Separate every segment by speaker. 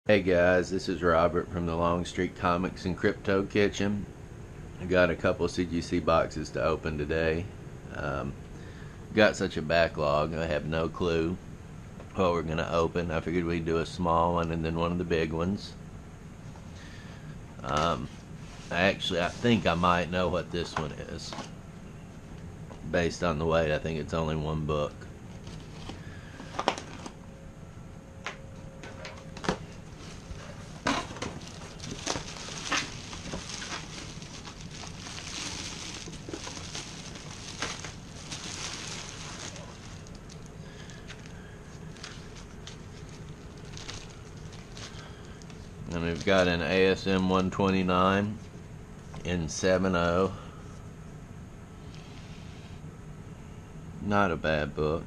Speaker 1: Hey guys, this is Robert from the Long Street Comics and Crypto Kitchen. I got a couple CGC boxes to open today. Got such a backlog, I have no clue what we're going to open. I figured we'd do a small one and then one of the big ones. I think I might know what this one is. Based on the weight, I think it's only one book. And we've got an ASM 129 in 7.0. Not a bad book.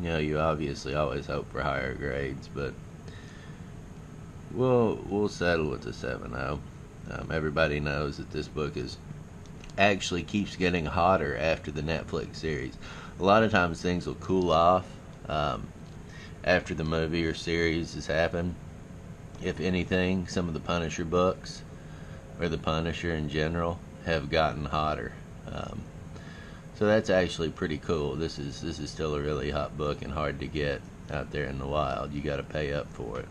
Speaker 1: You know, you obviously always hope for higher grades, but we'll settle with the 7.0. Everybody knows that this book actually keeps getting hotter after the Netflix series. A lot of times things will cool off after the movie or series has happened. If anything, some of the Punisher books, or the Punisher in general, have gotten hotter. So that's actually pretty cool. This is still a really hot book and hard to get out there in the wild. You got to pay up for it.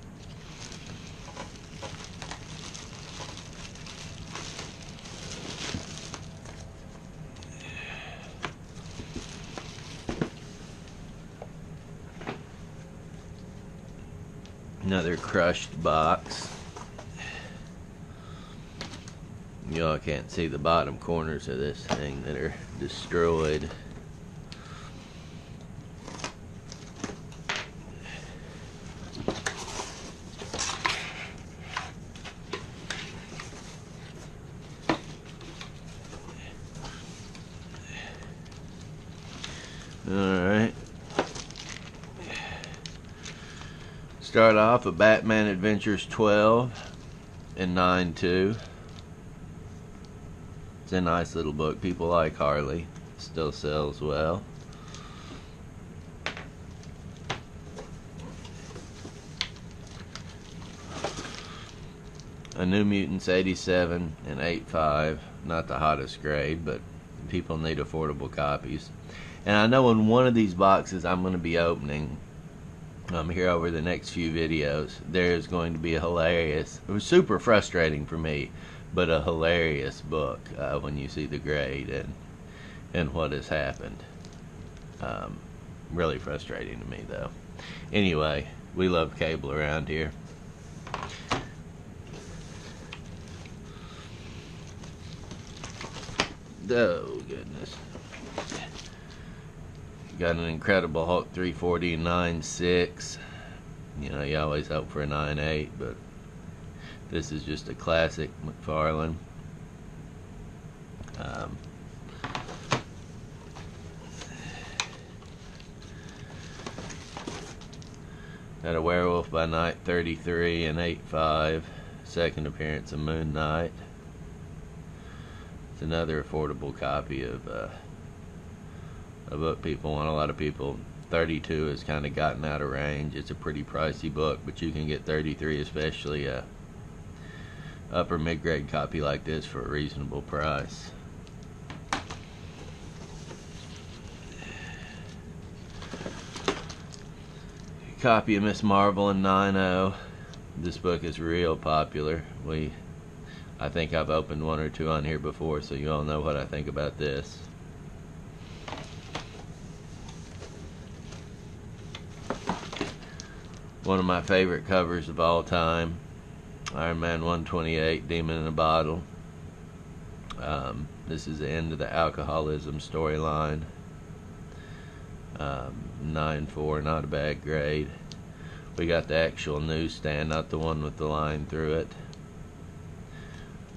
Speaker 1: Another crushed box. Y'all can't see the bottom corners of this thing that are destroyed. Alright. Start off with Batman Adventures 12 and 9-2. It's a nice little book. People like Harley. Still sells well. A New Mutants 87 and 8.5. Not the hottest grade, but people need affordable copies. And I know in one of these boxes I'm going to be opening here over the next few videos, there's going to be a hilarious, it was super frustrating for me, but a hilarious book when you see the grade and what has happened. Really frustrating to me though. Anyway, we love Cable around here. Oh goodness. Got an Incredible Hulk 340 9.6. You know, you always hope for a 9.8, but this is just a classic McFarlane. Got a Werewolf by Night 33 and 8.5. Second appearance of Moon Knight. It's another affordable copy of a book people want. A lot of people, 32 has kind of gotten out of range. It's a pretty pricey book, but you can get 33, especially a upper mid-grade copy like this, for a reasonable price. Copy of Miss Marvel in 9.0. This book is real popular. I think I've opened one or two on here before, so you all know what I think about this. One of my favorite covers of all time, Iron Man 128, Demon in a Bottle. This is the end of the alcoholism storyline. 9.4, not a bad grade. We got the actual newsstand, not the one with the line through it.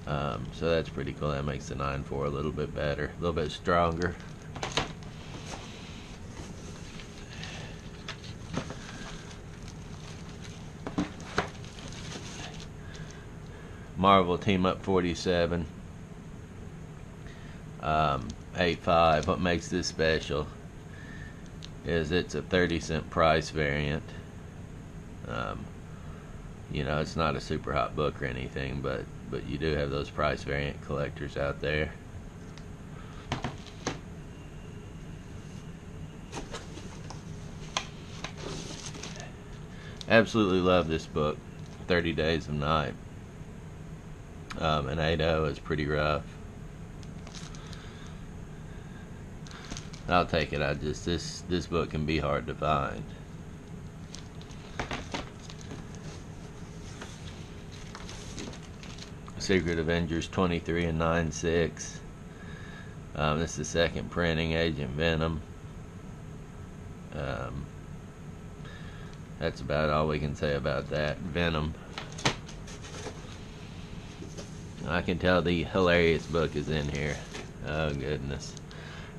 Speaker 1: So that's pretty cool. That makes the 9.4 a little bit better, a little bit stronger. Marvel Team Up 47, 8.5. What makes this special is it's a 30-cent price variant. You know, it's not a super hot book or anything, but you do have those price variant collectors out there. Absolutely love this book, 30 Days of Night. And 8.0 is pretty rough. I'll take it. This book can be hard to find. Secret Avengers 23 and 9.6. This is the second printing, Agent Venom. That's about all we can say about that. Venom. I can tell the hilarious book is in here. Oh goodness.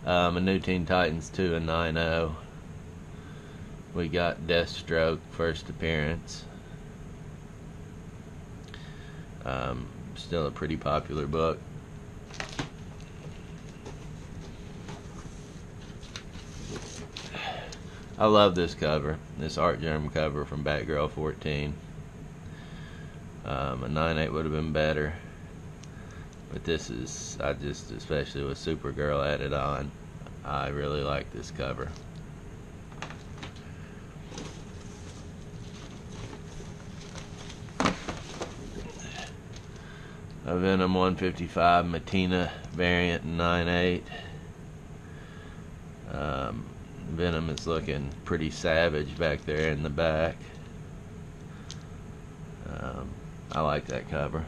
Speaker 1: A New Teen Titans 2 and 9.0. We got Deathstroke, first appearance. Still a pretty popular book. I love this cover, this Art Germ cover from Batgirl 14. A 9.8 would have been better, but this is, especially with Supergirl added on, I really like this cover. A Venom 155 Matina variant 9.8. Venom is looking pretty savage back there in the back. I like that cover.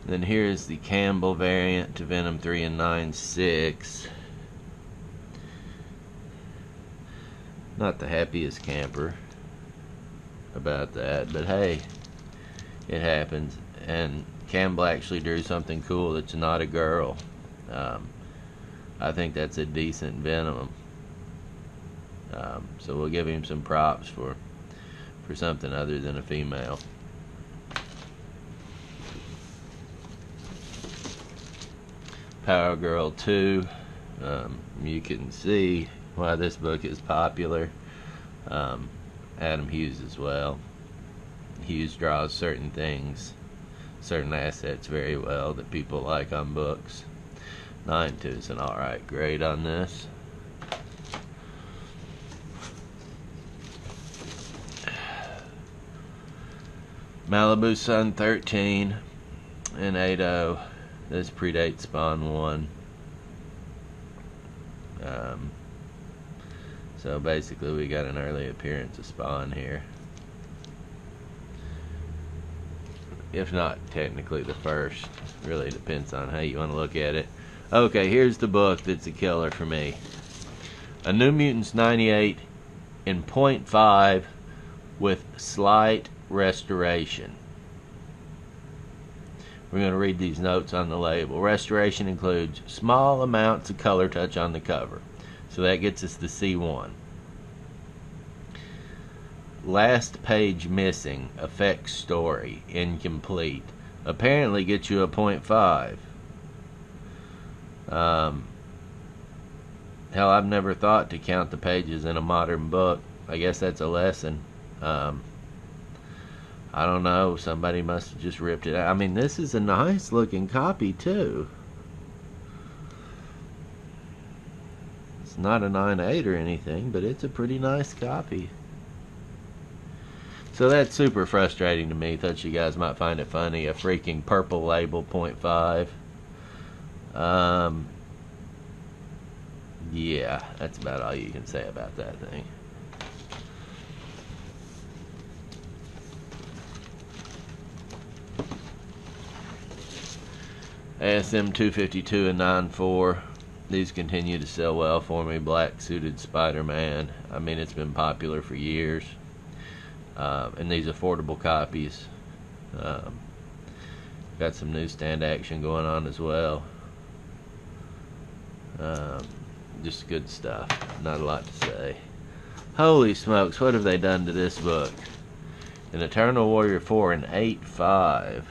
Speaker 1: Then here's the Campbell variant to Venom 3 and 9.6. Not the happiest camper about that, but hey, it happens. And Campbell actually drew something cool that's not a girl. I think that's a decent Venom. So we'll give him some props for something other than a female. Power Girl 2. You can see why this book is popular. Adam Hughes as well. Hughes draws certain things, certain assets very well that people like on books. 9.2 is an alright grade on this. Malibu Sun 13 and 8.0. This predates Spawn 1. So basically we got an early appearance of Spawn here. If not technically the first. Really depends on how you want to look at it. Okay, here's the book that's a killer for me. A New Mutants 98 in 0.5 with slight restoration. We're going to read these notes on the label. Restoration includes small amounts of color touch on the cover. So that gets us the C1. Last page missing. Affects story. Incomplete. Apparently gets you a 0.5. Hell, I've never thought to count the pages in a modern book. I guess that's a lesson. I don't know. Somebody must have just ripped it out. I mean, this is a nice looking copy too. It's not a 9.8 or anything, but it's a pretty nice copy. So that's super frustrating to me. Thought you guys might find it funny. A freaking purple label 0.5. Yeah, that's about all you can say about that thing. ASM 252 and 9.4. These continue to sell well for me. Black suited Spider-Man. I mean, it's been popular for years. And these affordable copies. Got some newsstand action going on as well. Just good stuff. Not a lot to say. Holy smokes, what have they done to this book? An Eternal Warrior 4 and 8.5.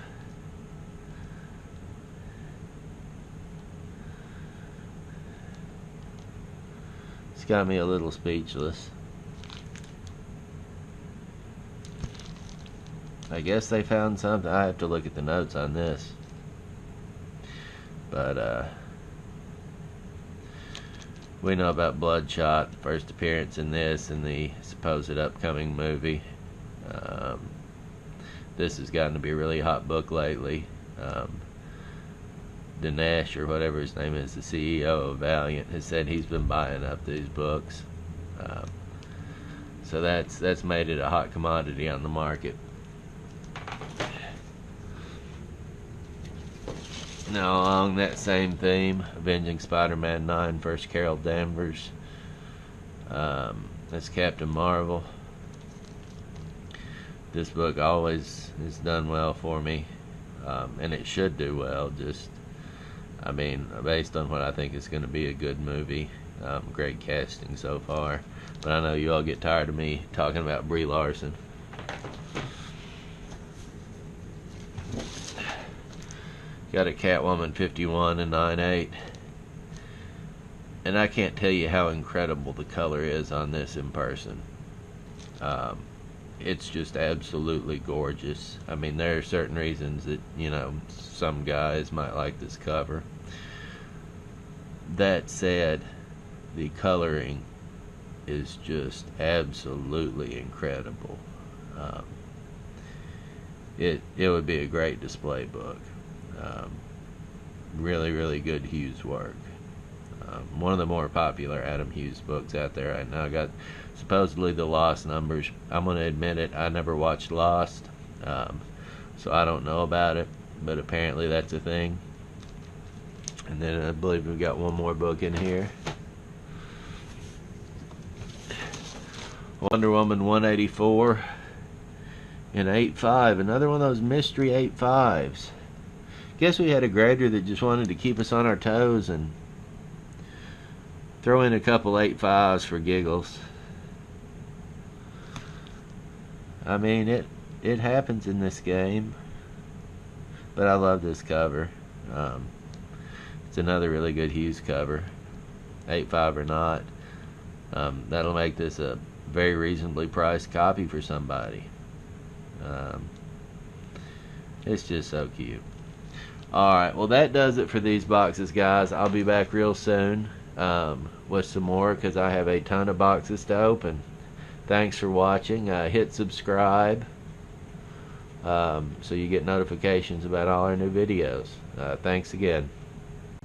Speaker 1: got me a little speechless. I guess they found something. I have to look at the notes on this. But, we know about Bloodshot, first appearance in this and the supposed upcoming movie. This has gotten to be a really hot book lately. Dinesh, or whatever his name is, the CEO of Valiant, has said he's been buying up these books. So that's made it a hot commodity on the market. Now, along that same theme, Avenging Spider-Man 9, first Carol Danvers. That's Captain Marvel. This book always has done well for me, and it should do well. I mean, based on what I think is going to be a good movie. Great casting so far. But I know you all get tired of me talking about Brie Larson. Got a Catwoman 51 and 9/8. And I can't tell you how incredible the color is on this in person. It's just absolutely gorgeous. I mean, there are certain reasons that, some guys might like this cover. That said, the coloring is just absolutely incredible. It would be a great display book. Really, really good Hughes work. One of the more popular Adam Hughes books out there right now. Got supposedly the Lost numbers. I'm going to admit it, I never watched Lost, so I don't know about it, but apparently that's a thing. And then I believe we've got one more book in here. Wonder Woman 184 and 8.5. Another one of those mystery 8.5s. Guess we had a grader that just wanted to keep us on our toes and throw in a couple 8.5s for giggles. I mean, it happens in this game. But I love this cover. It's another really good Hughes cover. 8.5 or not. That'll make this a very reasonably priced copy for somebody. It's just so cute. Alright, well that does it for these boxes, guys. I'll be back real soon with some more, because I have a ton of boxes to open. Thanks for watching. Hit subscribe so you get notifications about all our new videos. Thanks again.